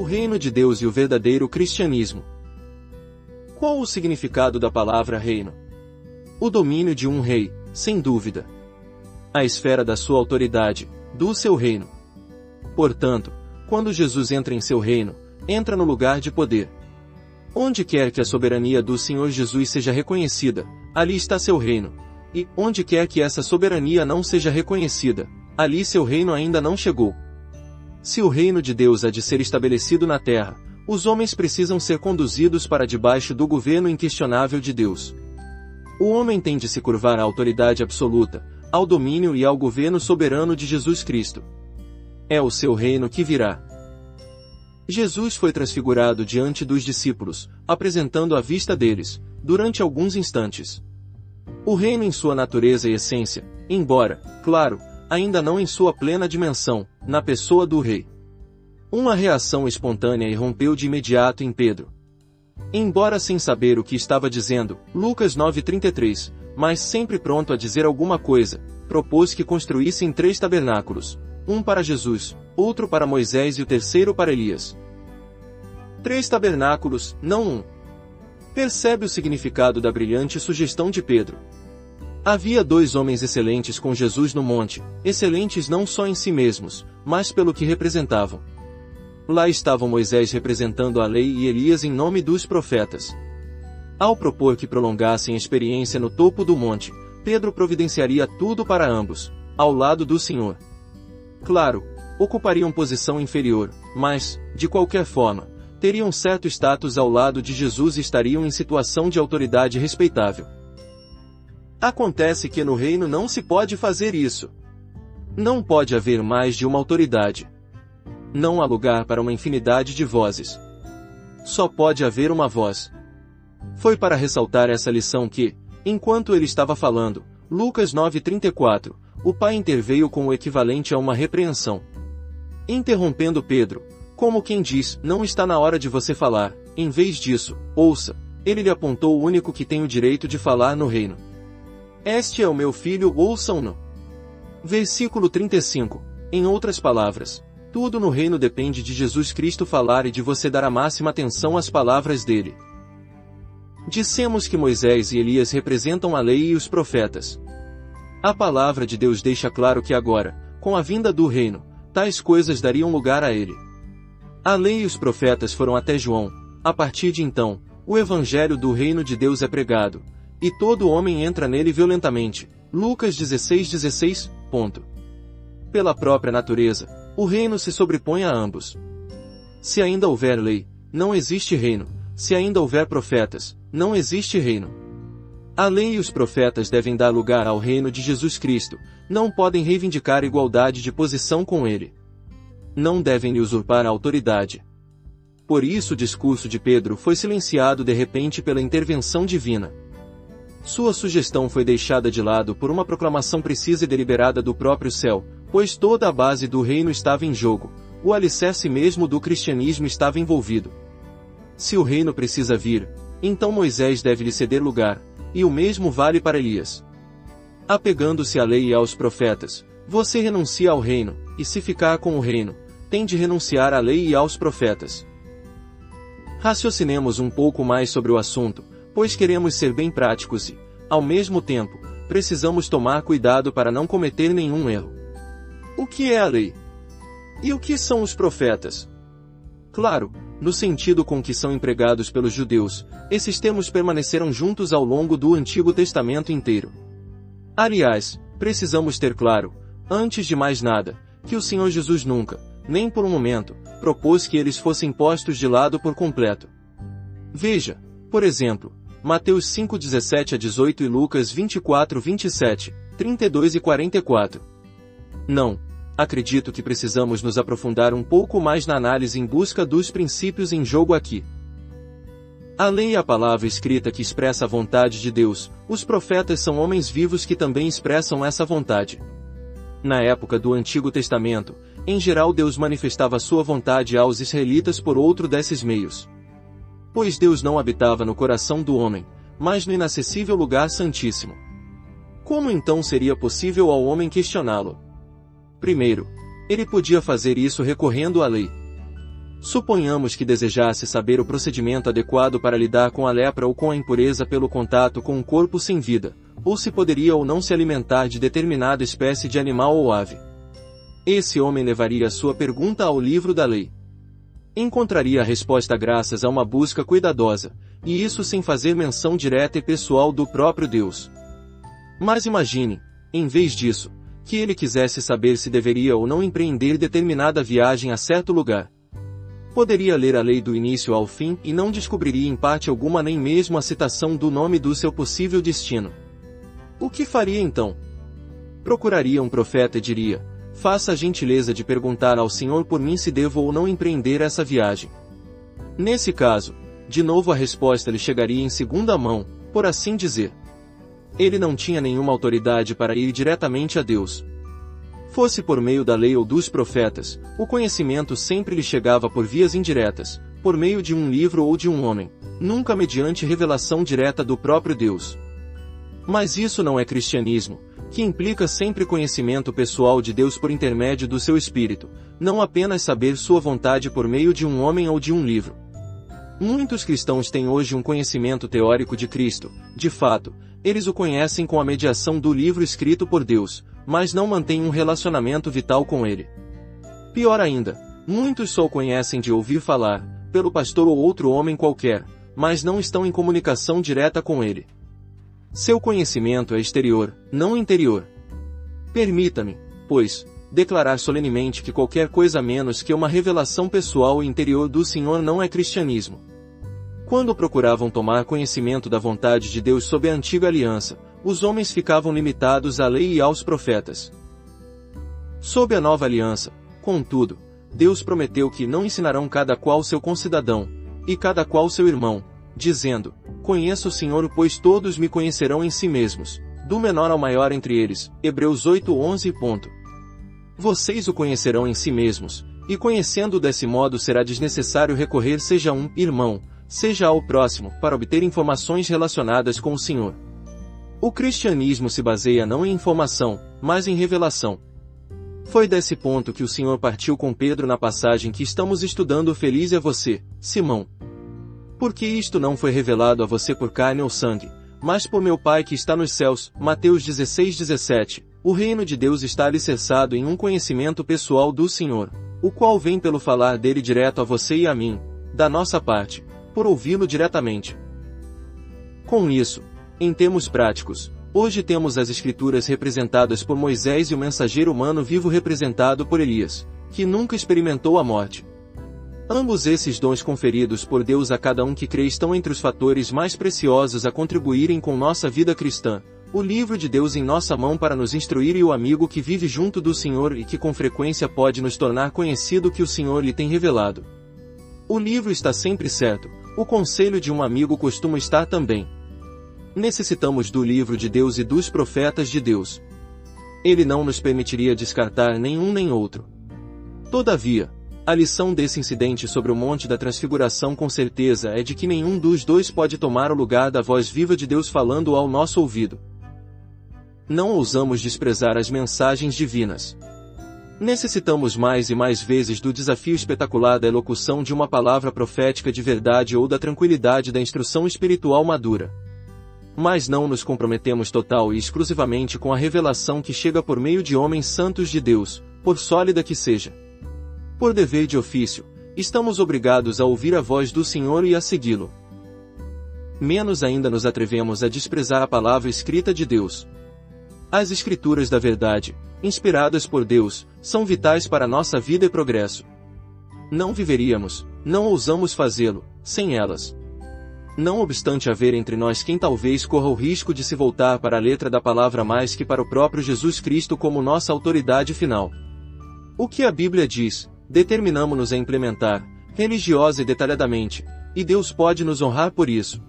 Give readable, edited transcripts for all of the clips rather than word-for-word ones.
reino de Deus e o verdadeiro cristianismo. Qual o significado da palavra reino? O domínio de um rei, sem dúvida. A esfera da sua autoridade, do seu reino. Portanto, quando Jesus entra em seu reino, entra no lugar de poder. Onde quer que a soberania do Senhor Jesus seja reconhecida, ali está seu reino. E, onde quer que essa soberania não seja reconhecida, ali seu reino ainda não chegou. Se o reino de Deus há de ser estabelecido na terra, os homens precisam ser conduzidos para debaixo do governo inquestionável de Deus. O homem tem de se curvar à autoridade absoluta, ao domínio e ao governo soberano de Jesus Cristo. É o seu reino que virá. Jesus foi transfigurado diante dos discípulos, apresentando à vista deles, durante alguns instantes, o reino em sua natureza e essência, embora, claro, ainda não em sua plena dimensão, na pessoa do rei. Uma reação espontânea irrompeu de imediato em Pedro. Embora sem saber o que estava dizendo, Lucas 9:33, mas sempre pronto a dizer alguma coisa, propôs que construíssem 3 tabernáculos, um para Jesus, outro para Moisés e o terceiro para Elias. 3 tabernáculos, não um. Percebe o significado da brilhante sugestão de Pedro. Havia 2 homens excelentes com Jesus no monte, excelentes não só em si mesmos, mas pelo que representavam. Lá estavam Moisés representando a lei e Elias em nome dos profetas. Ao propor que prolongassem a experiência no topo do monte, Pedro providenciaria tudo para ambos, ao lado do Senhor. Claro, ocupariam posição inferior, mas, de qualquer forma, teriam certo status ao lado de Jesus e estariam em situação de autoridade respeitável. Acontece que no reino não se pode fazer isso. Não pode haver mais de uma autoridade. Não há lugar para uma infinidade de vozes. Só pode haver uma voz. Foi para ressaltar essa lição que, enquanto ele estava falando, Lucas 9:34, o Pai interveio com o equivalente a uma repreensão. Interrompendo Pedro, como quem diz, não está na hora de você falar, em vez disso, ouça, ele lhe apontou o único que tem o direito de falar no reino. Este é o meu filho, ouçam-no. Versículo 35. Em outras palavras, tudo no reino depende de Jesus Cristo falar e de você dar a máxima atenção às palavras dele. Dissemos que Moisés e Elias representam a lei e os profetas. A palavra de Deus deixa claro que agora, com a vinda do reino, tais coisas dariam lugar a ele. A lei e os profetas foram até João. A partir de então, o evangelho do reino de Deus é pregado, e todo homem entra nele violentamente. Lucas 16:16. Pela própria natureza, o reino se sobrepõe a ambos. Se ainda houver lei, não existe reino. Se ainda houver profetas, não existe reino. A lei e os profetas devem dar lugar ao reino de Jesus Cristo, não podem reivindicar igualdade de posição com ele. Não devem lhe usurpar a autoridade. Por isso o discurso de Pedro foi silenciado de repente pela intervenção divina. Sua sugestão foi deixada de lado por uma proclamação precisa e deliberada do próprio céu, pois toda a base do reino estava em jogo, o alicerce mesmo do cristianismo estava envolvido. Se o reino precisa vir, então Moisés deve lhe ceder lugar, e o mesmo vale para Elias. Apegando-se à lei e aos profetas, você renuncia ao reino, e se ficar com o reino, tem de renunciar à lei e aos profetas. Raciocinemos um pouco mais sobre o assunto, pois queremos ser bem práticos e, ao mesmo tempo, precisamos tomar cuidado para não cometer nenhum erro. O que é a lei? E o que são os profetas? Claro, no sentido com que são empregados pelos judeus, esses termos permaneceram juntos ao longo do Antigo Testamento inteiro. Aliás, precisamos ter claro, antes de mais nada, que o Senhor Jesus nunca, nem por um momento, propôs que eles fossem postos de lado por completo. Veja, por exemplo, Mateus 5:17-18 e Lucas 24:27, 32 e 44. Não, acredito que precisamos nos aprofundar um pouco mais na análise em busca dos princípios em jogo aqui. A lei é a palavra escrita que expressa a vontade de Deus, os profetas são homens vivos que também expressam essa vontade. Na época do Antigo Testamento, em geral Deus manifestava sua vontade aos israelitas por outro desses meios. Pois Deus não habitava no coração do homem, mas no inacessível lugar santíssimo. Como então seria possível ao homem questioná-lo? Primeiro, ele podia fazer isso recorrendo à lei. Suponhamos que desejasse saber o procedimento adequado para lidar com a lepra ou com a impureza pelo contato com um corpo sem vida, ou se poderia ou não se alimentar de determinada espécie de animal ou ave. Esse homem levaria a sua pergunta ao livro da lei. Encontraria a resposta graças a uma busca cuidadosa, e isso sem fazer menção direta e pessoal do próprio Deus. Mas imagine, em vez disso, que ele quisesse saber se deveria ou não empreender determinada viagem a certo lugar. Poderia ler a lei do início ao fim e não descobriria em parte alguma nem mesmo a citação do nome do seu possível destino. O que faria então? Procuraria um profeta e diria: faça a gentileza de perguntar ao Senhor por mim se devo ou não empreender essa viagem. Nesse caso, de novo a resposta lhe chegaria em segunda mão, por assim dizer. Ele não tinha nenhuma autoridade para ir diretamente a Deus. Fosse por meio da lei ou dos profetas, o conhecimento sempre lhe chegava por vias indiretas, por meio de um livro ou de um homem, nunca mediante revelação direta do próprio Deus. Mas isso não é cristianismo, que implica sempre conhecimento pessoal de Deus por intermédio do seu Espírito, não apenas saber sua vontade por meio de um homem ou de um livro. Muitos cristãos têm hoje um conhecimento teórico de Cristo, de fato, eles o conhecem com a mediação do livro escrito por Deus, mas não mantêm um relacionamento vital com ele. Pior ainda, muitos só o conhecem de ouvir falar, pelo pastor ou outro homem qualquer, mas não estão em comunicação direta com ele. Seu conhecimento é exterior, não interior. Permita-me, pois, declarar solenemente que qualquer coisa menos que uma revelação pessoal e interior do Senhor não é cristianismo. Quando procuravam tomar conhecimento da vontade de Deus sob a antiga aliança, os homens ficavam limitados à lei e aos profetas. Sob a nova aliança, contudo, Deus prometeu que não ensinarão cada qual seu concidadão, e cada qual seu irmão, dizendo: conheço o Senhor, pois todos me conhecerão em si mesmos, do menor ao maior entre eles. Hebreus 8:11. Vocês o conhecerão em si mesmos, e conhecendo desse modo será desnecessário recorrer seja a um irmão, seja ao próximo, para obter informações relacionadas com o Senhor. O cristianismo se baseia não em informação, mas em revelação. Foi desse ponto que o Senhor partiu com Pedro na passagem que estamos estudando. Feliz é você, Simão. Porque isto não foi revelado a você por carne ou sangue, mas por meu Pai que está nos céus. Mateus 16:17. O reino de Deus está alicerçado em um conhecimento pessoal do Senhor, o qual vem pelo falar dele direto a você e a mim, da nossa parte, por ouvi-lo diretamente. Com isso, em termos práticos, hoje temos as Escrituras representadas por Moisés e o mensageiro humano vivo representado por Elias, que nunca experimentou a morte. Ambos esses dons conferidos por Deus a cada um que crê estão entre os fatores mais preciosos a contribuírem com nossa vida cristã. O livro de Deus em nossa mão para nos instruir e o amigo que vive junto do Senhor e que com frequência pode nos tornar conhecido que o Senhor lhe tem revelado. O livro está sempre certo, o conselho de um amigo costuma estar também. Necessitamos do livro de Deus e dos profetas de Deus. Ele não nos permitiria descartar nenhum nem outro. Todavia, a lição desse incidente sobre o Monte da Transfiguração com certeza é de que nenhum dos dois pode tomar o lugar da voz viva de Deus falando ao nosso ouvido. Não ousamos desprezar as mensagens divinas. Necessitamos mais e mais vezes do desafio espetacular da elocução de uma palavra profética de verdade ou da tranquilidade da instrução espiritual madura. Mas não nos comprometemos total e exclusivamente com a revelação que chega por meio de homens santos de Deus, por sólida que seja. Por dever de ofício, estamos obrigados a ouvir a voz do Senhor e a segui-lo. Menos ainda nos atrevemos a desprezar a palavra escrita de Deus. As Escrituras da verdade, inspiradas por Deus, são vitais para nossa vida e progresso. Não viveríamos, não ousamos fazê-lo, sem elas. Não obstante haver entre nós quem talvez corra o risco de se voltar para a letra da palavra mais que para o próprio Jesus Cristo como nossa autoridade final. O que a Bíblia diz, determinamo-nos a implementar, religiosa e detalhadamente, e Deus pode nos honrar por isso.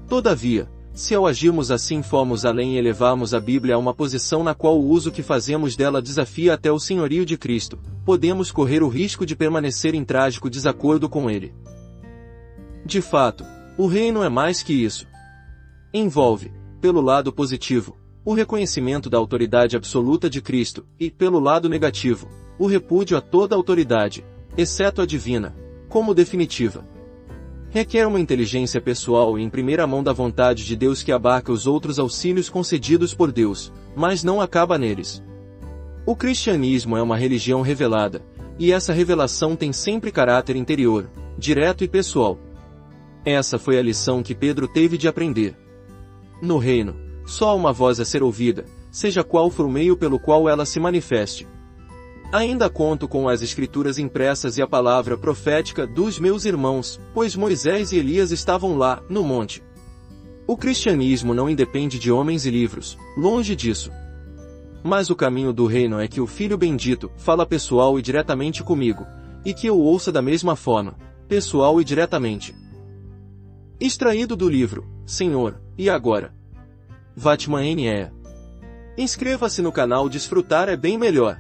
Todavia, se ao agirmos assim formos além e elevarmos a Bíblia a uma posição na qual o uso que fazemos dela desafia até o senhorio de Cristo, podemos correr o risco de permanecer em trágico desacordo com ele. De fato, o reino é mais que isso. Envolve, pelo lado positivo, o reconhecimento da autoridade absoluta de Cristo, e, pelo lado negativo, o repúdio a toda autoridade, exceto a divina, como definitiva. Requer uma inteligência pessoal e em primeira mão da vontade de Deus que abarca os outros auxílios concedidos por Deus, mas não acaba neles. O cristianismo é uma religião revelada, e essa revelação tem sempre caráter interior, direto e pessoal. Essa foi a lição que Pedro teve de aprender. No reino, só há uma voz a ser ouvida, seja qual for o meio pelo qual ela se manifeste. Ainda conto com as escrituras impressas e a palavra profética dos meus irmãos, pois Moisés e Elias estavam lá, no monte. O cristianismo não independe de homens e livros, longe disso. Mas o caminho do reino é que o Filho bendito fala pessoal e diretamente comigo, e que eu ouça da mesma forma, pessoal e diretamente. Extraído do livro, Senhor, e agora? Vatman NE. Inscreva-se no canal Desfrutar é bem melhor.